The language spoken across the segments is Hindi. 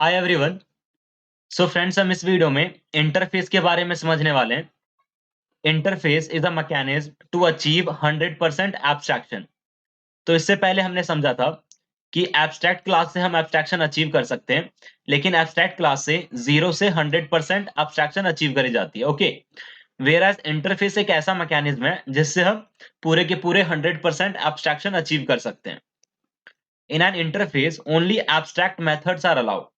Hi everyone. सो फ्रेंड्स, हम इस वीडियो में इंटरफेस के बारे में समझने वाले हैं। Interface is a mechanism to achieve 100% abstraction. तो इससे पहले हमने समझा था कि एब्स्ट्रैक्ट क्लास से हम एब्स्ट्रैक्शन अचीव कर सकते हैं, लेकिन एब्स्ट्रैक्ट क्लास से 0 से 100% एब्स्ट्रैक्शन अचीव करी जाती है। ओके, वेयर एज इंटरफेस एक ऐसा मैकेनिज्म है जिससे हम पूरे के पूरे 100% एब्स्ट्रैक्शन अचीव कर सकते हैं। In an interface only abstract methods are allowed.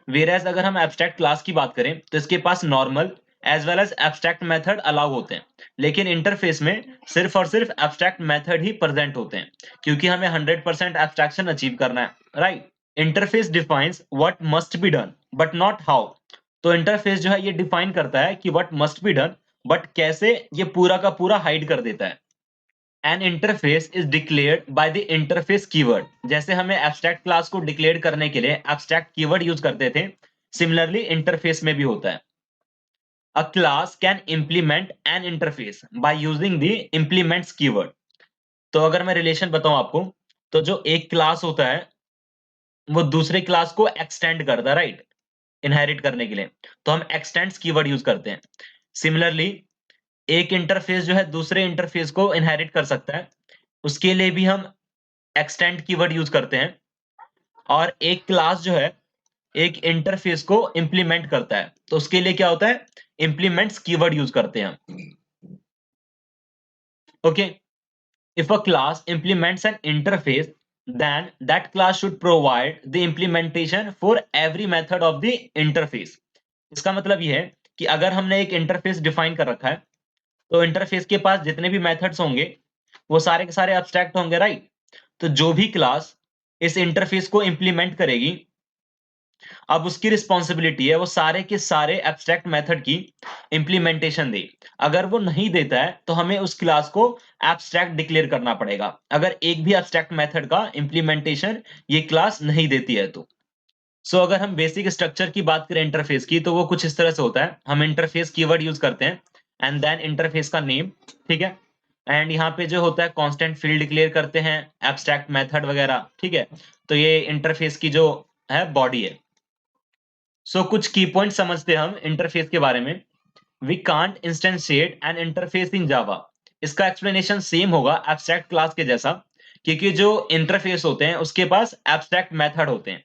Whereas अगर हम एब्स्ट्रैक्ट क्लास की बात करें तो इसके पास normal as well as abstract method allow होते हैं, लेकिन इंटरफेस में सिर्फ और सिर्फ एब्स्ट्रैक्ट मेथड ही प्रेजेंट होते हैं, क्योंकि हमें 100% एब्स्ट्रैक्शन अचीव करना है, right. Interface defines what must be done but not how. तो इंटरफेस जो है ये डिफाइन करता है कि what must be done, but कैसे ये पूरा का पूरा हाइड कर देता है। N interface is declared by the interface keyword. जैसे हमें एब्स्ट्रैक्ट क्लास को डिक्लेयर करने के लिए एब्स्ट्रैक्ट कीवर्ड यूज करते थे, सिमिलरली इंटरफेस में भी होता है। अ class can implement N interface by using the implements keyword. तो अगर मैं रिलेशन बताऊं आपको, तो जो एक क्लास होता है वो दूसरे क्लास को एक्सटेंड करता है, राइट, इनहेरिट करने के लिए। तो हम एक्सटेंड्स कीवर्ड यूज करते हैं। सिमिलरली एक इंटरफेस जो है दूसरे इंटरफेस को इनहेरिट कर सकता है, उसके लिए भी हम एक्सटेंड कीवर्ड यूज करते हैं। और एक क्लास जो है एक इंटरफेस को इंप्लीमेंट करता है, तो उसके लिए क्या होता है, इंप्लीमेंट्स कीवर्ड यूज करते हैं हम। Okay, if a class implements N interface, then that class should provide the implementation for every method of the interface। इसका मतलब यह है कि अगर हमने एक इंटरफेस डिफाइन कर रखा है, तो इंटरफेस के पास जितने भी मेथड्स होंगे वो सारे के सारे एब्स्ट्रैक्ट होंगे, राइट। तो जो भी क्लास इस इंटरफेस को इंप्लीमेंट करेगी, अब उसकी रिस्पॉन्सिबिलिटी है वो सारे के सारे एब्स्ट्रैक्ट मेथड की इंप्लीमेंटेशन दे। अगर वो नहीं देता है तो हमें उस क्लास को एब्स्ट्रैक्ट डिक्लेयर करना पड़ेगा, अगर एक भी एब्स्ट्रैक्ट मेथड का इंप्लीमेंटेशन ये क्लास नहीं देती है तो। सो अगर हम बेसिक स्ट्रक्चर की बात करें इंटरफेस की, तो वो कुछ इस तरह से होता है। हम इंटरफेस कीवर्ड यूज करते हैं एंड देन इंटरफेस का नेम, ठीक है। एंड यहाँ पे जो होता है कांस्टेंट फील्ड डिक्लेयर करते हैं, एब्स्ट्रैक्ट मेथड वगैरह, ठीक है। तो ये इंटरफेस की जो है बॉडी है। सो कुछ की पॉइंट समझते हैं हम इंटरफेस के बारे में। We can't instantiate an interface in Java. इसका एक्सप्लेनेशन सेम होगा एब्स्ट्रैक्ट क्लास के जैसा, क्योंकि जो इंटरफेस होते हैं उसके पास एब्स्ट्रैक्ट मेथड होते हैं,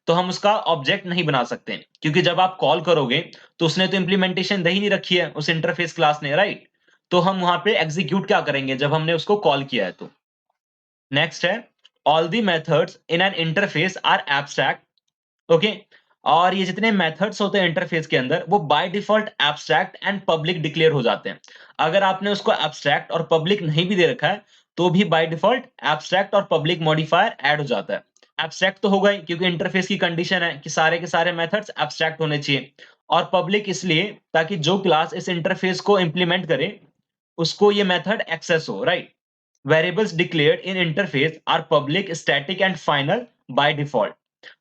तो हम उसका ऑब्जेक्ट नहीं बना सकते, क्योंकि जब आप कॉल करोगे तो उसने तो इंप्लीमेंटेशन दे ही नहीं रखी है उस इंटरफेस क्लास ने, राइट। तो हम वहां पे एग्जीक्यूट क्या करेंगे जब हमने उसको कॉल किया है तो। नेक्स्ट है, all the methods in an interface are abstract. Okay, और ये जितने मेथड्स होते हैं इंटरफेस के अंदर वो by default abstract and public declare हो जाते हैं। अगर आपने उसको एब्स्ट्रैक्ट और पब्लिक नहीं भी दे रखा है, तो भी बाय डिफॉल्ट एब्स्ट्रैक्ट और पब्लिक मॉडिफायर ऐड हो जाता है। एब्स्ट्रैक्ट तो होगा ही क्योंकि इंटरफेस की कंडीशन है कि सारे के सारे मेथड्स एब्स्ट्रैक्ट होने चाहिए, और पब्लिक इसलिए ताकि जो क्लास इस इंटरफेस को इंप्लीमेंट करे उसको ये मेथड एक्सेस हो, right. Variables declared in interface are public, static and final by default.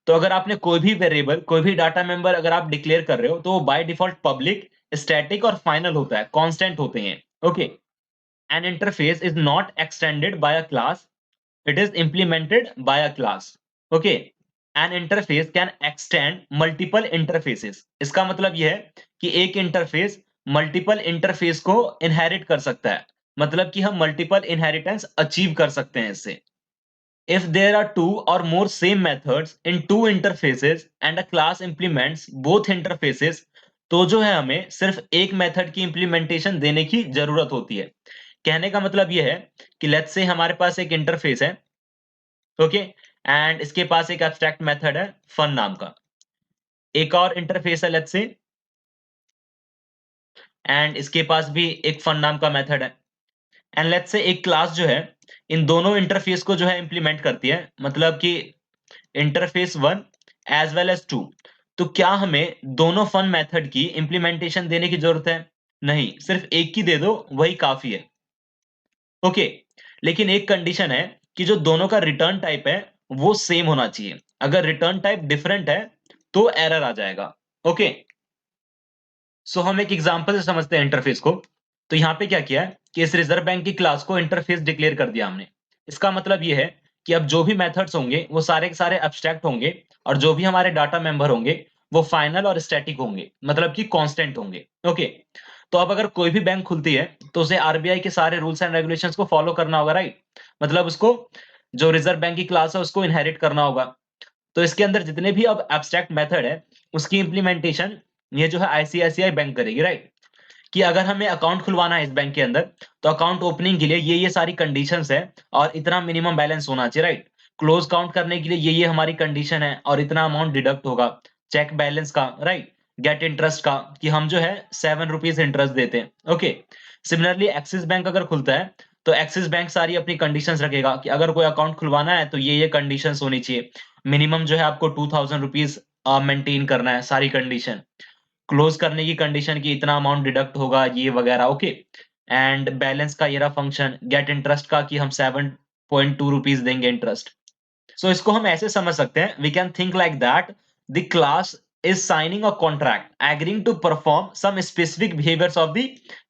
तो अगर आपने कोई भी वेरिएबल, कोई भी डाटा मेंबर अगर आप डिक्लेयर कर रहे हो, तो वो बाय डिफॉल्ट पब्लिक, स्टैटिक और फाइनल होता है, कांस्टेंट होते हैं। Okay, N interface is not extended by a class, it is implemented bye a class. Okay, N interface can extend multiple interfaces. इसका मतलब यह है कि एक इंटरफेस मल्टीपल इंटरफेस को इनहेरिट कर सकता है, मतलब कि हम मल्टीपल इनहेरिटेंस अचीव कर सकते हैं इससे। If there are two or more same methods in two interfaces and a class implements both interfaces, तो जो है हमें सिर्फ एक मेथड की इंप्लीमेंटेशन देने की जरूरत होती है। कहने का मतलब यह है कि लेट्स से हमारे पास एक इंटरफेस है, ओके, एंड इसके पास एक एब्स्ट्रैक्ट मेथड है फन नाम का। एक और इंटरफेस है लेट्स से, एंड इसके पास भी एक फन नाम का मेथड है। एंड लेट्स से एक क्लास जो है इन दोनों इंटरफेस को जो है इंप्लीमेंट करती है, मतलब कि interface one as well as two. तो क्या हमें दोनों फन मेथड की इंप्लीमेंटेशन देने की जरूरत है? नहीं, सिर्फ एक की दे दो वही काफी है। ओके, लेकिन एक कंडीशन है कि जो दोनों का रिटर्न टाइप है वो सेम होना चाहिए। अगर रिटर्न टाइप डिफरेंट है तो एरर आ जाएगा। ओके, सो हम एक एग्जांपल से समझते हैं इंटरफेस को। तो यहाँ पे क्या किया है कि इस रिजर्व बैंक की क्लास को इंटरफेस डिक्लेयर कर दिया हमने। इसका मतलब ये है कि अब जो भी मेथड्स होंगे वो सारे के सारे एब्स्ट्रैक्ट होंगे और जो भी हमारे डाटा मेंबर होंगे वो फाइनल और स्टैटिक होंगे, मतलब कि कांस्टेंट होंगे। ओके, तो अब अगर कोई भी बैंक खुलती है तो उसे आरबीआई के सारे रूल्स एंड रेगुलेशंस को फॉलो करना होगा, राइट? मतलब उसको जो रिजर्व बैंक की क्लास है उसको इनहेरिट करना होगा। तो इसके अंदर जितने भी अब एब्स्ट्रैक्ट मेथड है उसकी इंप्लीमेंटेशन ये जो है आईसीआईसीआई बैंक करेगी, राइट? कि अगर हमें अकाउंट खुलवाना है इस बैंक के अंदर तो अकाउंट ओपनिंग के लिए ये सारी कंडीशंस है और इतना मिनिमम बैलेंस होना चाहिए, राइट? क्लोज काउंट करने के लिए ये हमारी कंडीशन है और इतना अमाउंट डिडक्ट होगा। चेक बैलेंस का, राइट? गेट इंटरेस्ट का कि हम जो है 7 रुपीज इंटरेस्ट देते हैं। ओके, सिमिलरली एक्सिस बैंक अगर खुलता है तो एक्सिस बैंक सारी अपनी कंडीशंस रखेगा कि अगर कोई अकाउंट खुलवाना है तो ये कंडीशंस होनी चाहिए। मिनिमम जो है आपको 2000 रुपीज मेंटेन करना है, सारी कंडीशन। क्लोज करने की कंडीशन की इतना अमाउंट डिडक्ट होगा ये वगैरह। ओके, एंड बैलेंस का ये रहा फंक्शन। गेट इंटरेस्ट का कि हम 7.2 रुपीज देंगे इंटरेस्ट। सो इसको हम ऐसे समझ सकते हैं, we can think like that the class is signing a contract agreeing to perform some specific behaviors of the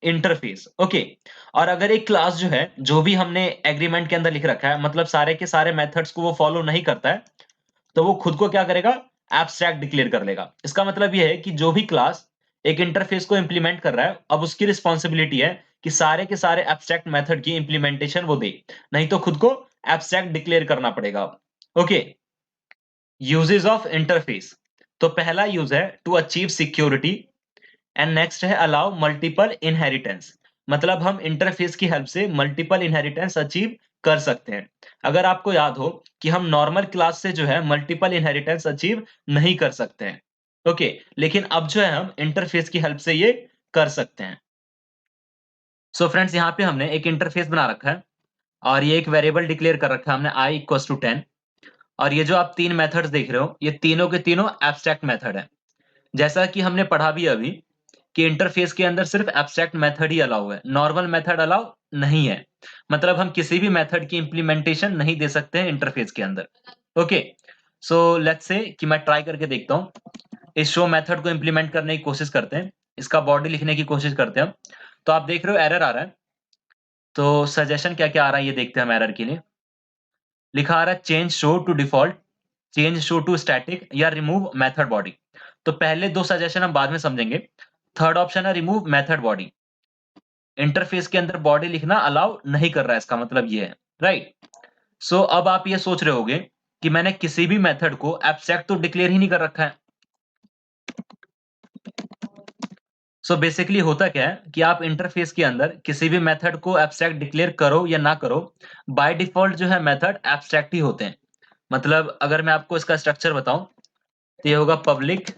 interface। Okay, और अगर एक क्लास जो है जो भी हमने एग्रीमेंट के अंदर लिख रखा है मतलब सारे के सारे मेथड्स को वो फॉलो नहीं करता है तो वो खुद को क्या करेगा, एब्स्ट्रैक्ट डिक्लेयर कर लेगा। इसका मतलब ये है कि जो भी क्लास एक इंटरफेस को इंप्लीमेंट कर रहा है अब उसकी रिस्पॉन्सिबिलिटी है कि सारे के सारे एब्स्ट्रैक्ट मेथड की इंप्लीमेंटेशन वो दे, नहीं तो खुद को एब्स्ट्रैक्ट डिक्लेयर करना पड़ेगा। Okay, uses of interface. तो पहला यूज है to achieve security and next है अलाउ मल्टीपल इनहेरिटेंस। मतलब हम इंटरफेस की हेल्प से मल्टीपल इनहेरिटेंस अचीव कर सकते हैं। अगर आपको याद हो कि हम नॉर्मल क्लास से जो है मल्टीपल इनहेरिटेंस अचीव नहीं कर सकते हैं। ओके, लेकिन अब जो है हम इंटरफेस की हेल्प से ये कर सकते हैं। सो फ्रेंड्स, यहाँ पे हमने एक इंटरफेस बना रखा है और ये एक वेरिएबल डिक्लेयर कर रखा है हमने i इक्वल्स टू 10। और ये जो आप तीन मेथड्स देख रहे हो ये तीनों के तीनों एब्स्ट्रैक्ट मेथड है। जैसा कि हमने पढ़ा भी अभी कि इंटरफेस के अंदर सिर्फ एब्स्ट्रैक्ट मेथड ही अलाउ है, नॉर्मल मेथड अलाउ नहीं है। मतलब हम किसी भी मेथड की इंप्लीमेंटेशन नहीं दे सकते हैं इंटरफेस के अंदर। ओके, सो लेट्स से कि मैं ट्राई करके देखता हूं। इस शो मेथड को इंप्लीमेंट करने की कोशिश करते हैं, इसका बॉडी लिखने की कोशिश करते हैं हम। तो आप देख रहे हो एरर आ रहा है। तो सजेशन क्या क्या आ रहा है ये देखते हैं हम एरर के लिए। लिखा आ रहा है change show to default, change show to static या रिमूव मेथड बॉडी। तो पहले दो सजेशन हम बाद में समझेंगे। थर्ड ऑप्शन है रिमूव मेथड बॉडी। इंटरफेस के अंदर बॉडी लिखना अलाउ नहीं कर रहा है, इसका मतलब ये है, राइट? सो अब आप ये सोच रहे होगे कि मैंने किसी भी मेथड को एब्स्ट्रैक्ट तो डिक्लेयर ही नहीं कर रखा है। सो बेसिकली होता क्या है कि आप इंटरफेस के अंदर किसी भी मेथड को एब्स्ट्रैक्ट डिक्लेयर करो या ना करो, बाय डिफॉल्ट जो है मेथड एब्स्ट्रैक्ट ही होते हैं। मतलब अगर मैं आपको इसका स्ट्रक्चर बताऊं तो ये होगा public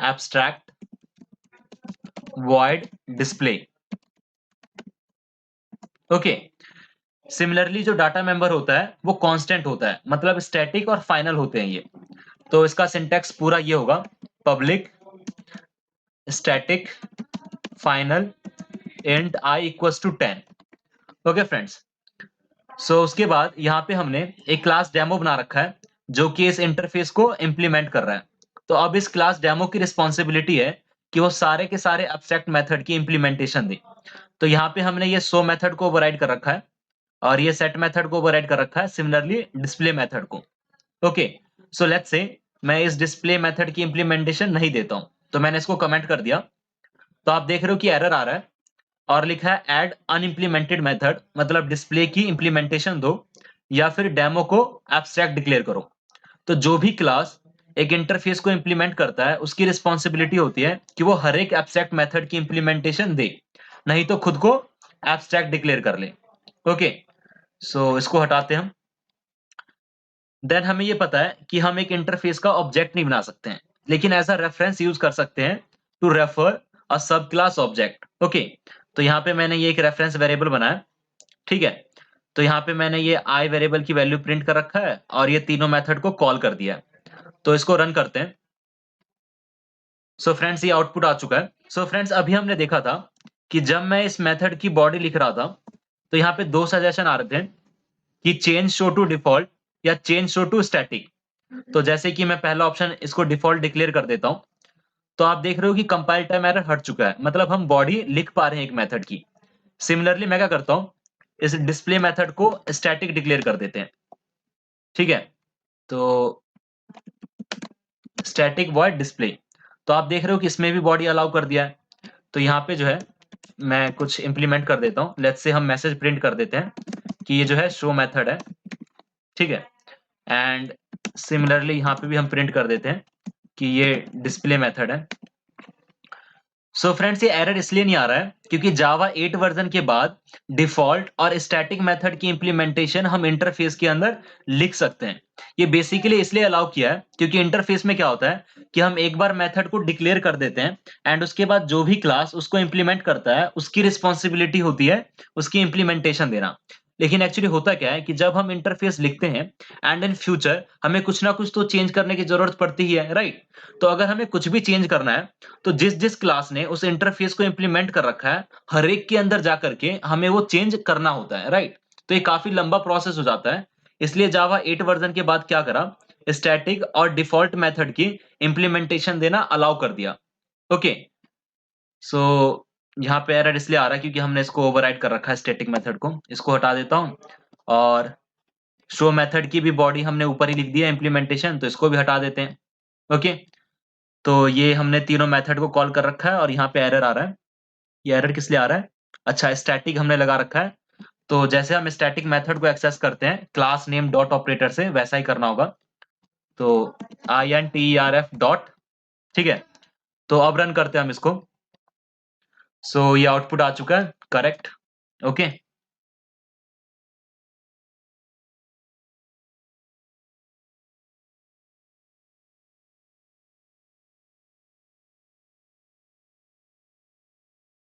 abstract void display. Okay, similarly जो डाटा मेंबर होता है वो कांस्टेंट होता है, मतलब स्टैटिक और फाइनल होते हैं ये। तो इसका सिंटैक्स पूरा ये होगा public static final int i equals to 10। Okay friends, so उसके बाद यहाँ पे हमने एक क्लास डेमो बना रखा है जो कि इस इंटरफेस को इंप्लीमेंट कर रहा है। तो अब इस क्लास डेमो की रिस्पॉन्सिबिलिटी है कि वो सारे के सारे एब्स्ट्रैक्ट मेथड की इंप्लीमेंटेशन दे। तो यहाँ पे हमने ये शो मेथड को ओवरराइड कर रखा है और ये सेट मेथड को ओवरराइड कर रखा है, सिमिलरली डिस्प्ले मेथड को। ओके, सो लेट्स से मैं इस डिस्प्ले मेथड की इंप्लीमेंटेशन नहीं देता हूं, तो मैंने इसको कमेंट कर दिया। तो आप देख रहे हो कि एरर आ रहा है और लिखा है ऐड अनइंप्लीमेंटेड मेथड, मतलब डिस्प्ले की इंप्लीमेंटेशन दो या फिर डेमो को एब्स्ट्रैक्ट डिक्लेयर करो। तो जो भी क्लास एक इंटरफेस को इंप्लीमेंट करता है उसकी रिस्पॉन्सिबिलिटी होती है कि वो हर एक एब्स्ट्रैक्ट मेथड की इंप्लीमेंटेशन दे, नहीं तो खुद को एब्स्ट्रैक्ट डिक्लेयर कर ले। ओके, सो इसको हटाते हैं हम। देन हमें ये पता है कि हम एक इंटरफेस का ऑब्जेक्ट नहीं बना सकते हैं, लेकिन एज अ रेफरेंस यूज कर सकते हैं टू रेफर अ सब क्लास ऑब्जेक्ट। ओके, तो यहाँ पे मैंने ये एक रेफरेंस वेरिएबल बनाया, ठीक है? तो यहाँ पे मैंने ये आई वेरिएबल की वैल्यू प्रिंट कर रखा है और ये तीनों मेथड को कॉल कर दिया है। तो इसको रन करते हैं। सो फ्रेंड्स, ये आउटपुट आ चुका है। सो फ्रेंड्स, अभी हमने देखा था कि जब मैं इस मेथड की बॉडी लिख रहा था तो यहाँ पे दो सजेशन आ रहे थे कि चेंज शो टू डिफॉल्ट या चेंज शो टू स्टैटिक। तो जैसे कि मैं पहला ऑप्शन इसको डिफॉल्ट डिक्लेयर कर देता हूं, तो आप देख रहे हो कि कंपाइल टाइम एरर हट चुका है, मतलब हम बॉडी लिख पा रहे हैं एक मेथड की। सिमिलरली मैं क्या करता हूं, इस डिस्प्ले मेथड को स्टैटिक डिक्लेयर कर देते हैं। ठीक है? तो स्टैटिक वॉइड डिस्प्ले, तो आप देख रहे हो कि इसमें भी बॉडी अलाउ कर दिया है। तो यहाँ पे जो है मैं कुछ इम्प्लीमेंट कर देता हूँ। लेट्स से हम मैसेज प्रिंट कर देते हैं कि ये जो है शो मेथड है, ठीक है? एंड सिमिलरली यहाँ पे भी हम प्रिंट कर देते हैं कि ये डिस्प्ले मेथड है। सो फ्रेंड्स, ये एरर इसलिए नहीं आ रहा है क्योंकि जावा 8 वर्जन के बाद डिफॉल्ट और स्टैटिक मेथड की इंप्लीमेंटेशन हम इंटरफेस के अंदर लिख सकते हैं। ये बेसिकली इसलिए अलाउ किया है क्योंकि इंटरफेस में क्या होता है कि हम एक बार मेथड को डिक्लेयर कर देते हैं एंड उसके बाद जो भी क्लास उसको इंप्लीमेंट करता है उसकी रिस्पॉन्सिबिलिटी होती है उसकी इंप्लीमेंटेशन देना। लेकिन एक्चुअली होता क्या है कि जब हम इंटरफेस लिखते हैं एंड इन फ्यूचर हमें कुछ ना कुछ तो चेंज करने की जरूरत पड़ती ही है, राइट? तो अगर हमें कुछ भी चेंज करना है तो जिस-जिस क्लास ने उस इंटरफेस को इंप्लीमेंट कर रखा है, हर एक के अंदर जाकर के हमें वो चेंज करना होता है, राइट? तो ये काफ़ी लंबा प्रोसेस हो जाता है। इसलिए जावा 8 वर्जन के बाद क्या करा, स्टैटिक और डिफ़ॉल्ट मेथड की इंप्लीमेंटेशन देना अलाउ कर दिया। ओके, सो यहाँ पे एरर इसलिए आ रहा है क्योंकि हमने इसको ओवरराइड कर रखा है स्टैटिक मेथड को। इसको हटा देता हूँ और शो मेथड की भी बॉडी हमने ऊपर ही लिख दिया इंप्लीमेंटेशन, तो इसको भी हटा देते हैं। ओके, तो ये हमने तीनों मेथड को कॉल कर रखा है और यहाँ पे एरर आ रहा है। ये एरर किस लिए आ रहा है? अच्छा, स्टैटिक हमने लगा रखा है, तो जैसे हम स्टैटिक मेथड को एक्सेस करते हैं क्लास नेम डॉट ऑपरेटर से, वैसा ही करना होगा। तो interf डॉट, ठीक है? तो अब रन करते हैं हम इसको। सो ये आउटपुट आ चुका है, करेक्ट, ओके।